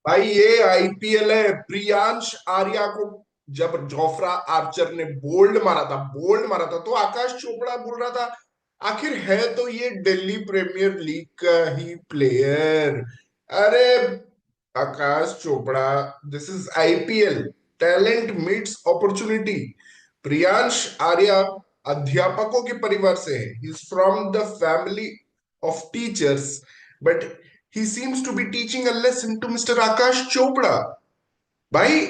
भाई ये आईपीएल है। प्रियांश आर्या को जब जोफ्रा आर्चर ने बोल्ड मारा था तो आकाश चोपड़ा बोल रहा था आखिर है तो ये दिल्ली प्रीमियर लीग का ही प्लेयर। अरे Aakash Chopra, this is IPL. Talent meets opportunity. Priyansh Arya अध्यापकों के परिवार से है। He is from the family of teachers, but he seems to be teaching a lesson to Mr. Aakash Chopra. भाई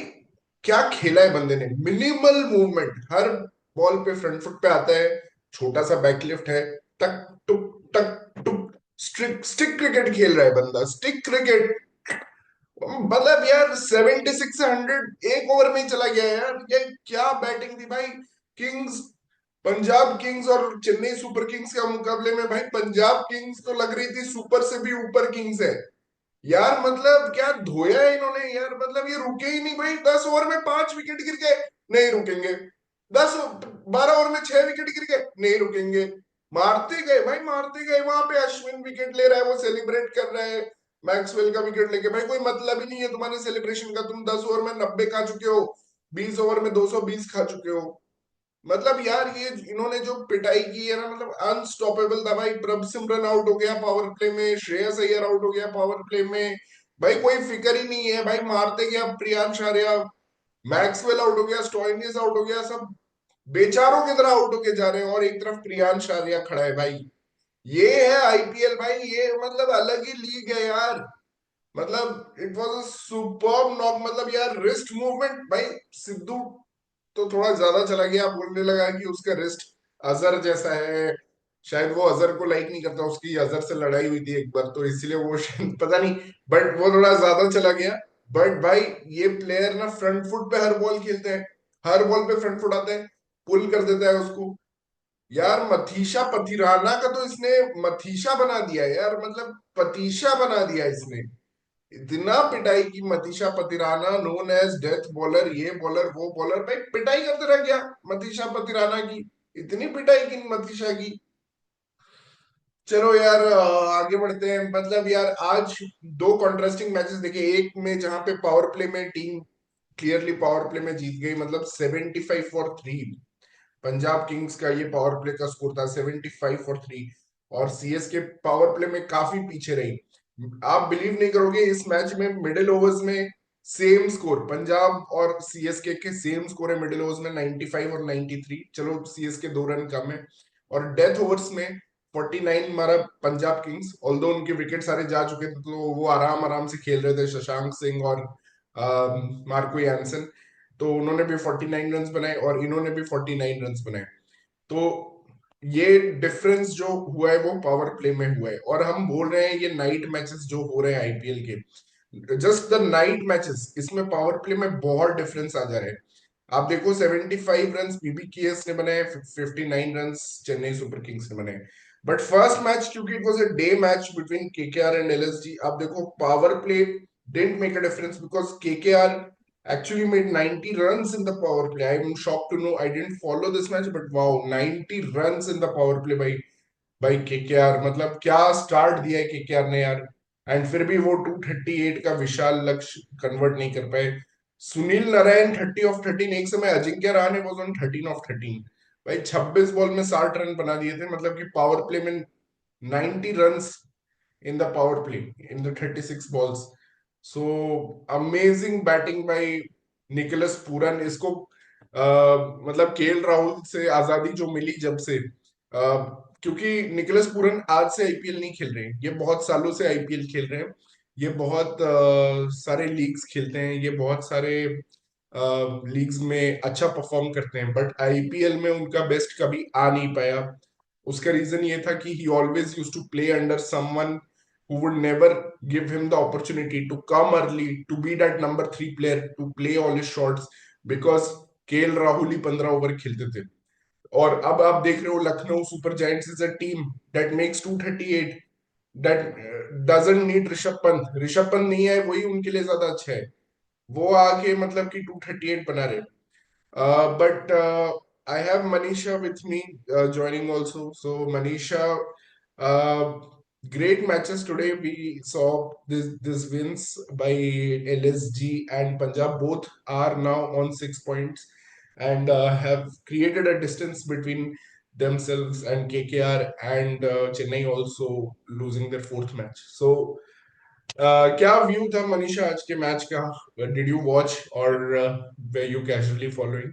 क्या खेला है बंदे ने। मिनिमल मूवमेंट, हर बॉल पे फ्रंट फुट पे आता है। छोटा सा बैकलिफ्ट है। टक टुक टक टुक। स्टिक स्टिक क्रिकेट खेल रहा है बंदा, स्टिक क्रिकेट। मतलब यार 76 से 100 एक ओवर में ही चला गया यार। ये क्या बैटिंग थी भाई। किंग्स, पंजाब किंग्स और चेन्नई सुपर किंग्स के मुकाबले में भाई पंजाब किंग्स तो लग रही थी सुपर से भी ऊपर किंग्स है यार। मतलब क्या धोया है इन्होंने यार। मतलब ये रुके ही नहीं भाई। 10 ओवर में 5 विकेट गिर गए, नहीं रुकेंगे। 12 ओवर में 6 विकेट गिर गए, नहीं रुकेंगे। मारते गए भाई, मारते गए। वहां पे अश्विन विकेट ले रहा है, वो सेलिब्रेट कर रहा है मैक्सवेल का विकेट लेके। भाई कोई मतलब ही नहीं है तुम्हारे सेलिब्रेशन का। तुम 10 ओवर में 90 खा चुके हो, 20 ओवर में 220 खा चुके हो। मतलब यार ये इन्होंने जो पिटाई की है ना, मतलब अनस्टॉपेबल था भाई। प्रभ सिमरन आउट हो गया पावर प्ले में, श्रेयस अय्यर आउट हो गया पावर प्ले में। भाई कोई फिक्र ही नहीं है भाई। मारते गया प्रियांश आर्या, मैक्सवेल आउट हो गया, स्टॉइनिस आउट हो गया, सब बेचारों की तरह आउट होके जा रहे हैं और एक तरफ प्रियांश आर्या खड़ा है भाई। ये है आईपीएल भाई। ये मतलब अलग ही लीग है यार। मतलब it was a superb knock. मतलब यार रिस्ट मूवमेंट भाई। सिद्धू तो थोड़ा ज्यादा चला गया, बोलने लगा कि उसका रिस्ट अजहर जैसा है। शायद वो अजहर को लाइक नहीं करता, उसकी अजहर से लड़ाई हुई थी एक बार, तो इसलिए वो शायद पता नहीं। बट वो थोड़ा ज्यादा चला गया। बट भाई ये प्लेयर ना फ्रंट फुट पे हर बॉल खेलते हैं। हर बॉल पे फ्रंट फुट आते हैं, पुल कर देता है उसको। यार मथीशा पथिराना का तो इसने मथीशा बना दिया है यार। मतलब पतीशा बना दिया इसने। इतना पिटाई की Matheesha Pathirana, known as death bowler, ये बॉलर वो बॉलर, भाई पिटाई करते रह गया मतीशा पतिराना की। इतनी पिटाई की मतीशा की। चलो यार आगे बढ़ते हैं। मतलब यार आज दो कॉन्ट्रास्टिंग मैचेस देखे। एक में जहां पे पावर प्ले में टीम क्लियरली पावर प्ले में जीत गई, मतलब 75 फॉर 3। पंजाब किंग्स का ये पावर प्ले का स्कोर था 75 फॉर 3। और सीएसके पावर प्ले में काफी पीछे रही। आप बिलीव नहीं करोगे, इस मैच में मिडिल ओवर्स में सेम स्कोर, पंजाब और सीएसके के सेम स्कोर है मिडिल ओवर्स में, 95 और 93। चलो सीएसके 2 रन कम है। और डेथ ओवर्स में 49 मारा पंजाब किंग्स। ऑल्दो उनके विकेट सारे जा चुके थे तो वो आराम आराम से खेल रहे थे, शशांक सिंह और मार्को यानसन। तो उन्होंने भी 49 रन बनाए और इन्होंने भी 49 रन बनाए। तो ये डिफरेंस जो हुआ है वो पावर प्ले में हुआ है। और हम बोल रहे हैं ये नाइट मैचेस जो हो रहे हैं आईपीएल के, जस्ट द नाइट मैचेस, इसमें पावर प्ले में बहुत डिफरेंस आ जा रहा है। आप देखो 75 रन बीबीकेएस ने बनाए, 59 रन चेन्नई सुपर किंग्स ने बनाए। बट फर्स्ट मैच क्योंकि it was a day match between KKR and LSG, आप देखो power play didn't make a difference because KKR actually made 90 runs in the power play. I'm shocked to know. I didn't follow this match, but wow, 90 runs in the power play by KKR. मतलब क्या start दिया है KKR ने यार। And फिर भी वो 238 का विशाल लक्ष्य कन्वर्ट नहीं कर पाए। सुनील नारायण 30 ऑफ 13। एक समय Ajinkya Rahane was on 13 of 13। भाई 26 बॉल में 60 रन बना दिए थे। मतलब कि पावर प्ले में 90 run in the power play in the 36 balls. So amazing batting by Nicholas Pooran. इसको मतलब केएल राहुल से आजादी जो मिली जब से, क्योंकि निकोलस पूरन आज से आईपीएल नहीं खेल रहे हैं, ये बहुत सालों से आईपीएल खेल रहे हैं। ये बहुत सारे लीग्स खेलते हैं, ये बहुत सारे लीग्स में अच्छा परफॉर्म करते हैं, बट आईपीएल में उनका बेस्ट कभी आ नहीं पाया। उसका रीजन ये था कि he always use to play under someone who would never give him the opportunity to come early to be that number 3 player to play all his shots, because KL Rahul he 15 over खेलते थे। और अब आप देख रहे हो Lucknow super giants is a team that makes 238, that doesn't need Rishabh Pant. Rishabh Pant नहीं है, वही उनके लिए ज्यादा अच्छा है। वो आके मतलब कि 238 बना रहे। But I have Manisha with me joining also. So Manisha, great matches today. We saw this wins by LSG and Punjab. Both are now on 6 points and have created a distance between themselves and KKR, and Chennai also losing their fourth match. So, क्या view था मनीषा आज के match का? Did you watch or were you casually following?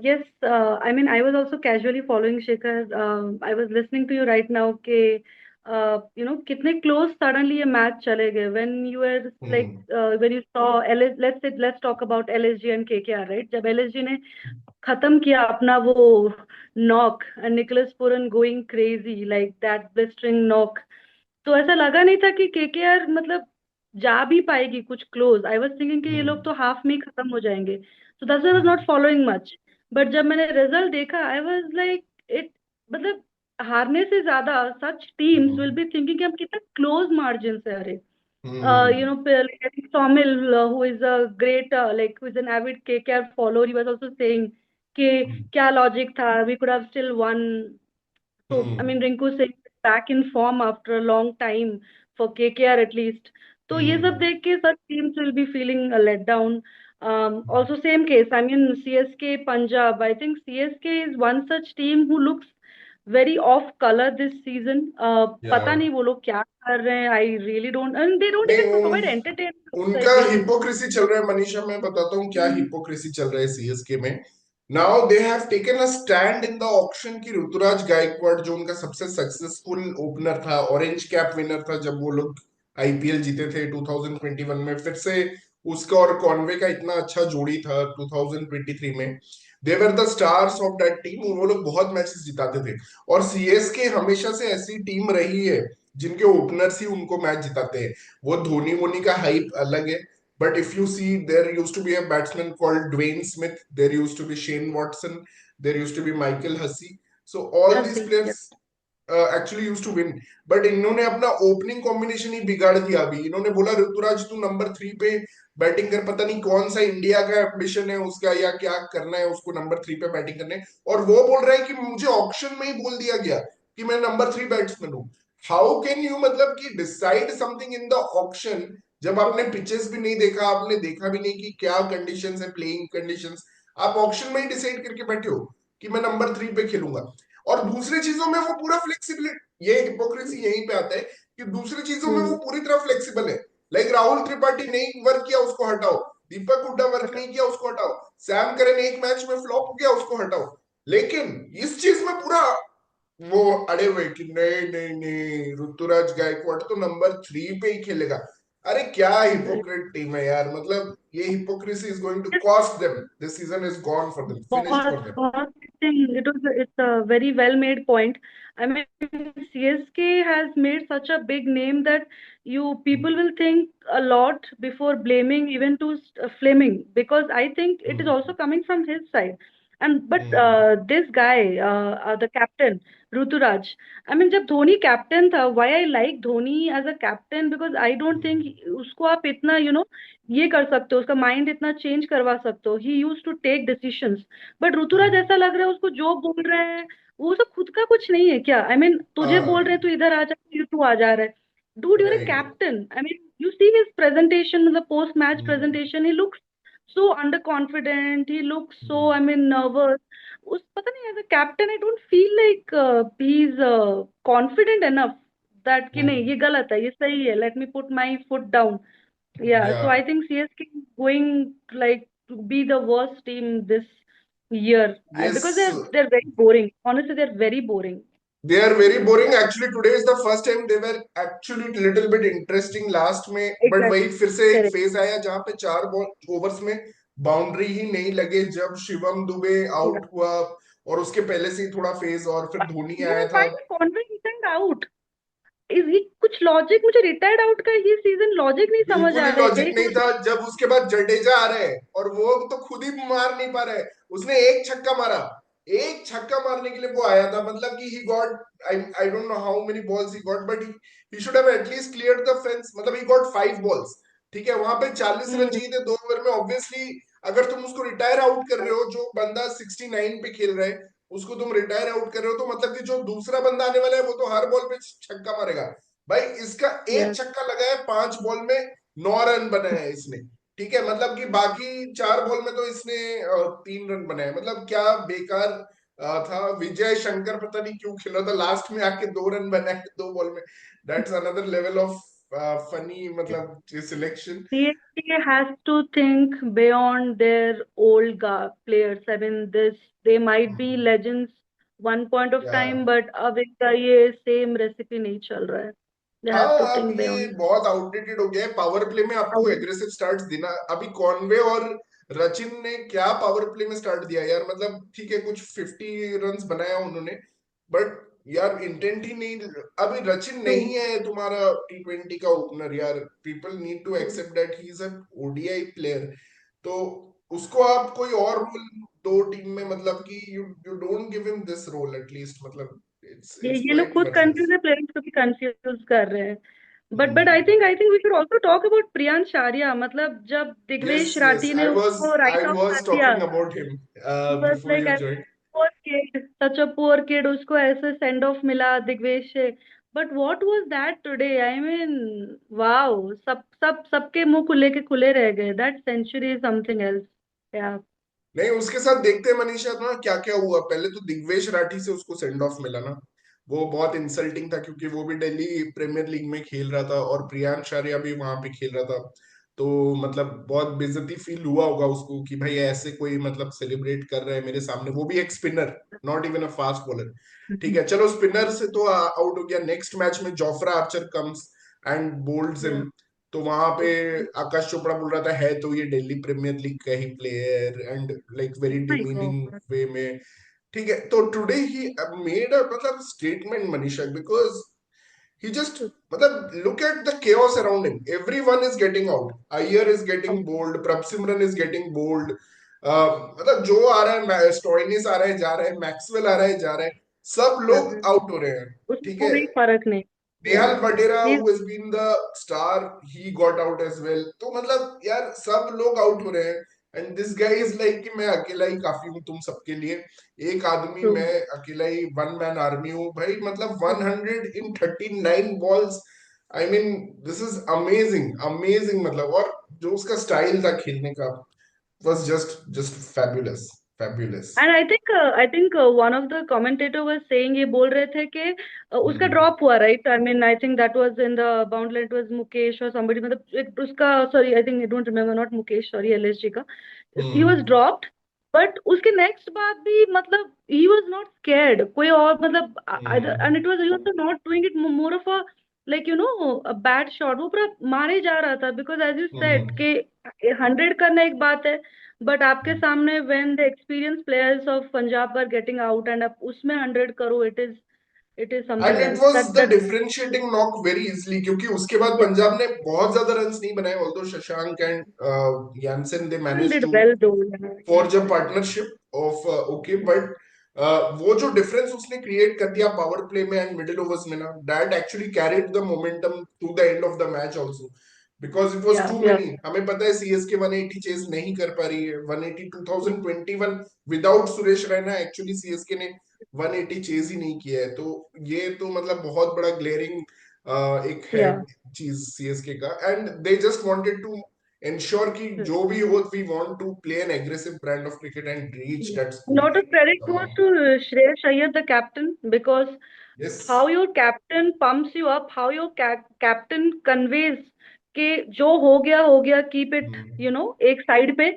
Yes, I mean, I was also casually following Shikhar. I was listening to you right now कि कितने close suddenly ये match चले गए. When you were like, hmm when you saw LS, let's talk about LSG and KKR, right? जब LSG ने खत्म किया अपना वो knock and Nicholas Puran going crazy like that blistering knock, तो ऐसा लगा नहीं था कि केकेआर मतलब जा भी पाएगी कुछ क्लोज. आई वाज थिंकिंग कि ये लोग हम्म तो हाफ में ही खत्म हो जाएंगे. So that's why I was hmm not following much. But जब मैंने रिजल्ट देखा आई वाज लाइक इट, मतलब हारने से ज्यादा such teams will hmm be thinking कि हम कितना क्लोज मार्जिन से हारे. हम्म I think Somil, who is a great, who is an avid KKR follower, he was also saying कि क्या logic था, we could have still won. So, I hmm mean, Rinku Singh is back in form after a long time for KKR at least. तो ये सब हम्म देख के such teams will be feeling a letdown. Also same case. I mean, CSK Punjab. I think CSK is one such team who looks very off color this season. या पता नहीं वो लोग क्या कर रहे हैं. I really don't, and they don't नहीं, even provide entertainment. I उनका feel. हिपोक्रेसी चल रहा है मनीषा. मैं बताता हूँ क्या हिपोक्रेसी चल रहा है सीएसके में. Now they have taken a stand in the auction की ऋतुराज गायकवाड़, जो उनका सबसे सक्सेसफुल ओपनर था, ऑरेंज कैप विनर था जब वो लोग आईपीएल जीते थे 2021 में, फिर से उसका और कॉनवे का इतना अच्छा जोड़ी था 2023 में. They were the stars of that team. वो लोग बहुत मैचेस जिताते थे. और सीएसके हमेशा से ऐसी टीम रही है जिनके ओपनर्स ही उनको मैच जिताते हैं. वो धोनी वोनी का हाइप अलग है. But if you see, there used to be a batsman called Dwayne Smith. There used to be Shane Watson. There used to be Michael Hussey. So all these Husby, players yes. actually used to win. But इन्होंने अपना opening combination ही बिगाड़ दिया. अभी इन्होंने बोला ऋतुराज तू number 3 पे batting कर. पता नहीं कौन सा इंडिया का एम्बिशन है उसका या क्या करना है उसको नंबर 3 पे बैटिंग करने. और वो बोल रहा है कि मुझे ऑक्शन में ही बोल दिया गया कि मैं नंबर 3 बैट्समैन हूँ. हाउ कैन यू मतलब कि decide something in the auction जब आपने पिचेस भी नहीं देखा, आपने देखा भी नहीं कि क्या कंडीशंस है, प्लेइंग कंडीशंस. आप ऑक्शन में ही डिसाइड करके बैठे हो कि मैं नंबर 3 पे खेलूंगा. और दूसरी चीजों में वो पूरा फ्लेक्सिबिलिटी, ये हिपोक्रेसी यहीं पे आता है कि दूसरी चीजों में वो हम्म. पूरी तरह फ्लेक्सिबल है. लाइक राहुल त्रिपाठी नहीं वर्क किया उसको हटाओ, दीपक हुड्डा वर्क But नहीं किया उसको हटाओ, सैम करन एक मैच में फ्लॉप हो गया उसको हटाओ. लेकिन इस चीज में पूरा वो अड़े हुए कि नहीं नहीं नहीं ऋतुराज गायकवाड़ तो नंबर 3 पे ही खेलेगा. अरे क्या हिपोक्रेट टीम है यार. मतलब ये hypocrisy is going to cost them. This season is gone for them, finished बहुत फॉर देम. बहुत it's a very well made point. I mean, CSK has made such a big name that you people will think a lot before blaming even to Fleming, because I think it is also coming from his side. And but this guy, the captain Ruturaj, I mean जब Dhoni captain था, why I like Dhoni as a captain, because I don't think उसको आप इतना ये कर सकते हो, उसका माइंड इतना चेंज करवा सकते हो. He use to take decisions. But Ruturaj ऐसा लग रहा है उसको जो बोल रहे हैं वो सब खुद का कुछ नहीं है क्या. आई मीन तुझे बोल रहे हैं तू इधर आ जा, फिर तू आ जा रहा है. Dude you're a right. Captain. I mean you see his presentation, मतलब post match presentation, he looks so under confident, he looks so I mean nervous. उस पता नहीं, as a captain I don't feel like he is confident enough that कि नहीं ये गलत है, ये सही है, let me put my foot down. Yeah, या so I think CSK is going like to be the worst team this year. Yes. Because they're very boring. Honestly, they're very boring. They are very boring. Actually, today is the first time they were actually little bit interesting last में. But वही Exactly. फिर से एक Correct. Phase आया जहां पे 4 overs में boundary ही नहीं लगे जब शिवम दुबे Yeah. आउट हुआ. और उसके पहले से ही थोड़ा फेज, और फिर But धोनी you आया know था. why Conway returned out? Is he कुछ लॉजिक मुझे रिटायर्ड आउट का ये सीजन लॉजिक नहीं समझ बिल्कुल आ ही रहा है क्या लॉजिक नहीं था. जब उसके बाद जडेजा आ रहे हैं और वो तो खुद ही मार नहीं पा रहे. उसने एक छक्का मारा. एक छक्का मारने के लिए वो आया था. मतलब कि he got, I don't know how many balls he got, but he should have at least cleared the fence. मतलब ही गॉट 5 बॉल्स. ठीक है, वहां पे 40 रन हम्म. चाहिए थे 2 ओवर में. ऑब्वियसली अगर तुम उसको रिटायर आउट कर रहे हो, जो बंदा 69 पे खेल रहा है, उसको तुम रिटायर आउट कर रहे हो, तो मतलब कि जो दूसरा बंदा आने वाला है वो तो हर बॉल पे छक्का मारेगा। भाई इसका एक Yes. छक्का लगा है 5 बॉल में, 9 रन बनाए हैं इसने। ठीक है, मतलब कि बाकी 4 बॉल में तो इसने 3 रन बनाए, मतलब क्या बेकार था। विजय शंकर पता नहीं क्यों खेला था, लास्ट में आके 2 रन बनाए 2 बॉल में। That's another level of funny, मतलब selection. CSK has to think beyond their old players. I mean, they might be legends one point of या time, but अब इनका ये same recipe नहीं चल रहा है. They हाँ, have to अब think ये beyond. बहुत आउटडेटेड हो गया है। पावर प्ले में आपको एग्रेसिव स्टार्ट देना, अभी कॉनवे और रचिन ने क्या पावर प्ले में स्टार्ट दिया यार, मतलब ठीक है कुछ 50 रन्स बनाया उन्होंने, बट यार इंटेंट ही नहीं। अभी रचिन True. नहीं है तुम्हारा T20 का ओपनर यार, people need to True. Accept that he is a ODI player. तो उसको आप कोई और रोल दो टीम में, मतलब कि you you don't give him this role at least, मतलब इट्स इट्स ये लोग क्वाइट खुद वर्टलेस। कंफ्यूज है, प्लेयर्स को भी कंफ्यूज कर रहे हैं. But I think we should also talk about Priyansh Arya. मतलब जब Yes, दिग्वेश yes. राठी ने उसको I राइट ऑफ कर was दिया, talking about him बस before like you joined. poor kid, such a poor kid, उसको ऐसे सेंड ऑफ मिला दिग्वेश से. But what was that today? I mean, wow, सबके मुंह खुले रह गए. That century is something else. Yeah. नहीं, उसके साथ देखते हैं मनीषा ना क्या क्या हुआ। पहले तो दिग्वेश राठी से उसको सेंड ऑफ मिला ना, वो बहुत इंसल्टिंग था, क्योंकि वो भी दिल्ली प्रीमियर लीग में खेल रहा था और प्रियांश आर्या भी वहां पे खेल रहा था। तो मतलब बहुत बेइज्जती फील हुआ होगा उसको कि भाई ऐसे कोई मतलब सेलिब्रेट कर रहा है मेरे सामने, वो भी एक spinner, not even a fast bowler. ठीक है चलो, स्पिनर से तो आउट हो गया। नेक्स्ट मैच में जोफ्रा आर्चर कम्स एंड बोल्ड्स या. हिम। तो वहां पे आकाश चोपड़ा बोल रहा था है तो ये दिल्ली प्रीमियर लीग का ही player, and like very my demeaning God. वे में। ठीक है, तो टुडे ही मेड अ मतलब statement Manisha, because he just मतलब look at the chaos around him. Everyone is getting out. Iyer is getting bold. Prabhsimran is getting bold. मतलब जो आ रहा है, स्टोइनिस आ रहा है जा रहा है, मैक्सवेल आ रहा है जा रहा है, सब लोग आउट हो रहे हैं। उसमें ठीक है, कोई फर्क नहीं. या. नेहाल वडेरा who has been the star, he got out as well। तो मतलब यार सब लोग आउट हो रहे हैं, and this guy is like कि मैं अकेला ही काफी हूँ तुम सबके लिए, एक आदमी, ट्रू. मैं अकेला ही वन मैन आर्मी हूँ भाई। मतलब 139 balls, I mean this is amazing amazing, मतलब और जो उसका स्टाइल था खेलने का was just fabulous, fabulous। And I think one of the commentator was saying, ये बोल रहे थे कि उसका हम्म ड्रॉप हुआ, right? I mean, I think that was in the boundary, it was Mukesh और somebody, मतलब उसका, sorry, I think, I don't remember, not Mukesh, sorry, LSG का. He was hmm dropped. But उसके नेक्स्ट बात भी, मतलब ही वाज नॉट स्कैर्ड कोई और, मतलब and hmm it was, he was not doing it more of a, like a bad shot. वो पूरा मारे जा रहा था, बिकॉज एज यू सेड हम्म कि 100 करना एक बात है, बट आपके हम्म। सामने when the experience players of Punjab are getting out and आप उसमें 100 करो, it is and something it else. Was that the that differentiating knock very easily, क्योंकि उसके बाद या. पंजाब ने बहुत ज्यादा रन्स नहीं बनाए, although Shashank and Jansen they manage did to well though. forge a partnership of okay, but वो जो डिफरेंस उसने क्रिएट कर दिया पावर प्ले में एंड मिडिल ओवर्स में ना, that actually carried the momentum to the end of the match also, because it was yeah. To yeah. Many. हमें पता है सीएसके 180 चेज नहीं कर पा रही है, 180 2021 without Suresh Raina actually CSK ने 180 चेज ही नहीं किया है। तो ये तो मतलब बहुत बड़ा ग्लेयरिंग एक है या. चीज सीएसके का, and they just wanted to ensure कि जो भी हो, we want to play an aggressive brand of cricket and reach that score। Lot of credit goes to Shreyas Iyer, the captain, because Yes। how your captain pumps you up, how your captain conveys कि जो हो गया, keep it एक side पे.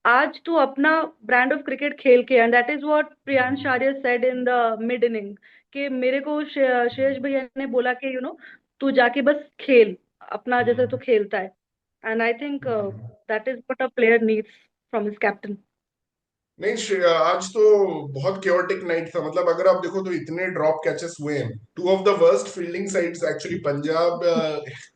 आज तू अपना brand of cricket खेल के, and that is what Priyansh Arya said in the mid inning, कि मेरे को श्रेयस भैया ने बोला कि तू जाके बस खेल अपना जैसे तू खेलता है. And I think that is what a player needs from his captain. नहीं आज तो बहुत क्योटिक नाइट था, मतलब अगर आप देखो तो इतने ड्रॉप कैचेस हुए हैं। Two of the worst fielding sides actually, Punjab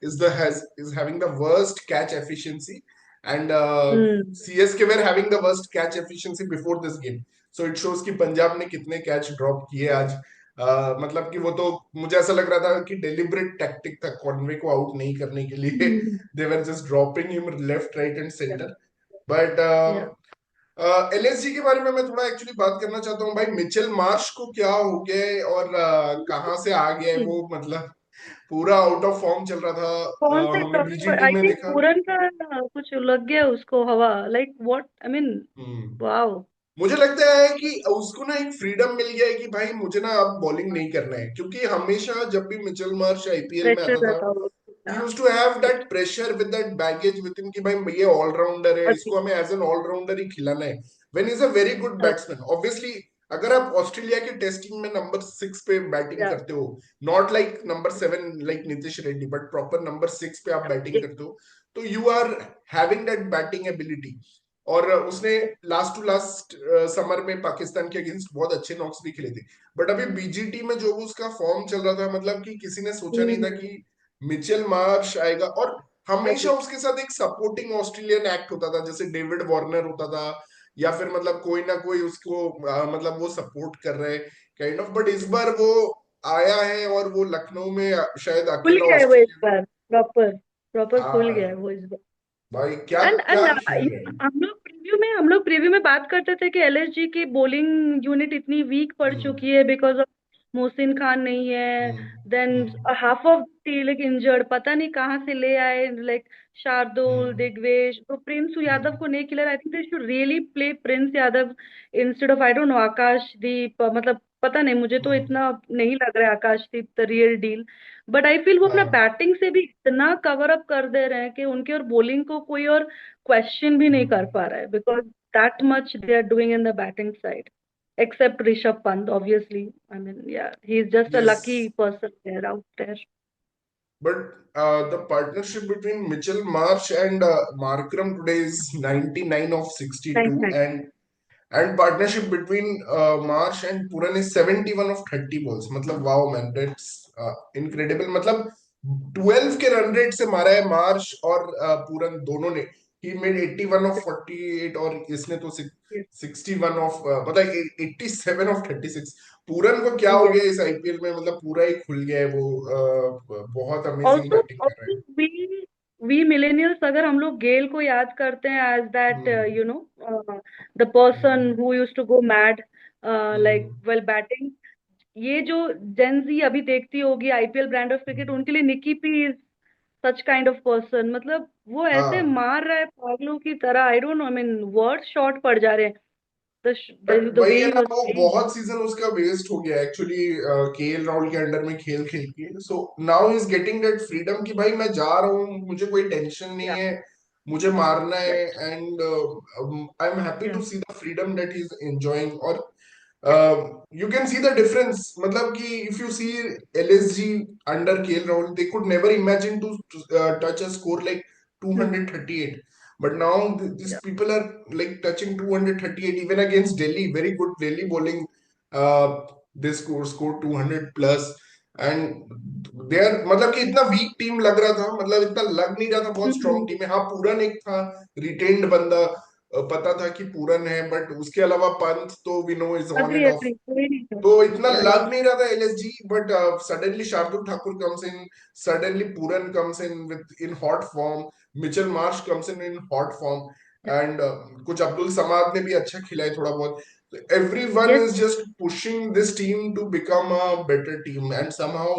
is having the worst catch efficiency, and hmm. CSK were having the worst catch efficiency before this game। so it shows कि पंजाब ने कितने कैच ड्रॉप किए आज। मतलब कि वो तो मुझे ऐसा लग रहा था कि डेलिबरेट टैक्टिक था कॉनवे को आउट नहीं करने के लिए। Hmm. They were just dropping him left right and या. सेंटर, बट या. एलएसजी के बारे में मैं थोड़ा एक्चुअली बात करना चाहता हूँ भाई। मिचेल मार्श को क्या हो गया है और कहाँ से आ गया है हम्म, वो, मतलब पूरा आउट ऑफ फॉर्म चल रहा था। कौन से हमने टॉपिक पर? बीजीटी आई में थिंक देखा। पूरन का कुछ लग गया उसको हवा, like what I mean. Hmm. Wow. मुझे लगता है कि उसको ना एक फ्रीडम मिल गया है कि भाई मुझे ना अब बॉलिंग नहीं करना है, क्योंकि हमेशा जब भी मिचेल मार्श आईपीएल में प्रेशर आता था, रहता होगा he उसका। used to have that pressure with that baggage with him कि भाई ये ऑलराउंडर है, अच्छा। इसको हमें एज एन ऑलराउंडर ही खिलाना है। when he's a very good अच्छा। batsman obviously, अगर आप ऑस्ट्रेलिया की टेस्टिंग में नंबर 6 पे बैटिंग या करते हो, not like number 7 like Nitish Reddy, but proper number 6 पे आप बैटिंग करते हो, तो you are having that batting ability. और उसने लास्ट टू लास्ट समर में पाकिस्तान के अगेंस्ट बहुत अच्छे नॉक्स भी खेले थे। बट अभी बीजीटी में जो उसका फॉर्म चल रहा था, मतलब कि किसी ने सोचा नहीं था कि मिचेल मार्श आएगा। और हमेशा उसके साथ एक सपोर्टिंग ऑस्ट्रेलियन एक्ट होता था, जैसे डेविड वार्नर होता था, या फिर मतलब कोई ना कोई उसको मतलब वो सपोर्ट कर रहे काइंड ऑफ। बट इस बार वो आया है और वो लखनऊ में शायद खुल अकेला गया है वो इस ऑस्ट्रेलियन। बार, प्रॉपर प्रॉपर खुल गया है हाँ वो इस बार। भाई, क्या एंड क्या एंड खेल रहे हैं। हम लोग प्रीव्यू में बात करते थे कि एलएसजी की बॉलिंग यूनिट इतनी वीक पड़ हम्म। चुकी है बिकॉज ऑफ मोहसिन खान नहीं है। Hmm. Then hmm. Half of like injured, पता नहीं कहाँ से ले आए, लाइक शार्दुल, हम्म। दिग्वेश, तो प्रिंस यादव हम्म। को नहीं खिला। I think they should really play Prince Yadav instead of, I don't know, Akashdeep, मतलब पता नहीं, मुझे तो हम्म। इतना नहीं लग रहा है Akashdeep the real deal. But I feel वो अपना हाँ। बैटिंग से भी इतना कवर अप कर दे रहे हैं कि उनके और बॉलिंग को कोई और क्वेश्चन भी नहीं कर हम्म। पा रहा है, because that much they are doing in the batting side, except Rishabh Pant, obviously. I mean, yeah, he's just a yes. lucky person there out there. But the partnership between Mitchell Marsh and Markram today is 99 of 62, 99. and partnership between Marsh and Puran is 71 of 30 balls. मतलब wow man, that's incredible. मतलब 12 के run rate से मारा है Marsh और पूरन दोनों ने। He made 81 of 48 और इसने तो Yes. 61 ऑफ मतलब 87 ऑफ 36। पूरन को क्या हो Yes. गया इस आईपीएल में, मतलब पूरा ही खुल गया है वो। बहुत अमेजिंग Also, बैटिंग कर रहा also है। we millennials, अगर हम लोग गेल को याद करते हैं as that hmm. the person hmm. who used to go mad like hmm. while batting, ये जो जेन जी अभी देखती होगी IPL brand of cricket, hmm. उनके लिए Nicky P is such kind of person. मतलब वो ऐसे हाँ। मार रहा है पागलों की तरह, आई don't no, I mean word short पड़ जा रहे हैं। द बट द वही वे है ही ना, वाज वो प्लेइंग। बहुत सीजन उसका वेस्ट हो गया एक्चुअली, केएल राहुल के अंडर में खेल खेल के। So now is getting that freedom कि भाई मैं जा रहा हूँ, मुझे कोई टेंशन नहीं या है, मुझे मारना है। Right. And I am happy या to see the freedom that he is enjoying. और या you can see the difference, मतलब कि if you see LSG under KL Rahul, they could never imagine to touch a score like 238, but now these या people are like touching 238 even against Delhi, very good Delhi bowling. uh, they scored 200 plus, and they are, मतलब कि इतना week team लग रहा था, मतलब इतना लग नहीं रहा था बहुत स्ट्रांग टीम है। हाँ पूरन एक था रिटेन्ड बंदा, पता था कि पूरन है, बट उसके अलावा पंत तो we know is on agree and off. Agree, कोई नहीं था। तो इतना या लग नहीं रहा था LSG, but suddenly Shardul Thakur comes in, suddenly Puran comes in with in hot form, Mitchell Marsh comes in hot form, and कुछ अब्दुल समाद ने भी अच्छा खिला है थोड़ा बहुत। So everyone yes, is just pushing this team to become a better team, and somehow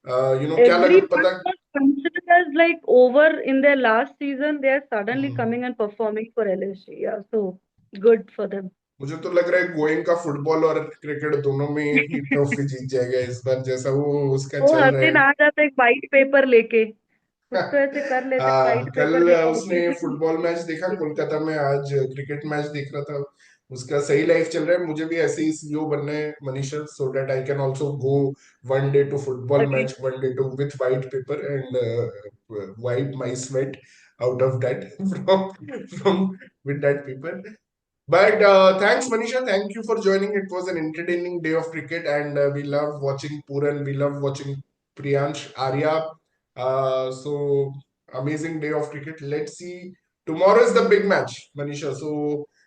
क्या लगा everyone पता। was considered as like over in their last season. They are suddenly hmm, coming and performing for LSG. Yeah, so good for them. मुझे तो लग रहा है going का football और क्रिकेट दोनों में ही ट्रॉफी जीत जाएगा इस बार, जैसा वो उसका वो चल हर रहा दिन है। आ जाता है एक वाइट पेपर लेके, कुछ तो ऐसे कर लेते हैं, वाइट पेपर कल लेके उसने आते फुटबॉल मैच देखा हैं। कोलकाता में, आज क्रिकेट मैच देख रहा था। उसका सही लाइफ चल रहा है। मुझे भी ऐसे ही सीईओ बनना है Manisha, so that I can also go one day to football agree. Match, one day to with white paper and wipe my sweat out of that from with that paper. But thanks, Manisha. Thank you for joining. It was an entertaining day of cricket, and we love watching Puran. We love watching Priyansh Arya. So amazing day of cricket. Let's see. Tomorrow is the big match, Manisha. So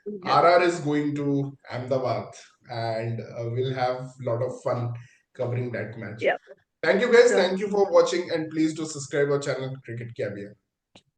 Yeah, RR is going to Ahmedabad, and we'll have a lot of fun covering that match. yeah, Thank you, guys. sure. Thank you for watching, and please do subscribe our channel, Cricket Caviar.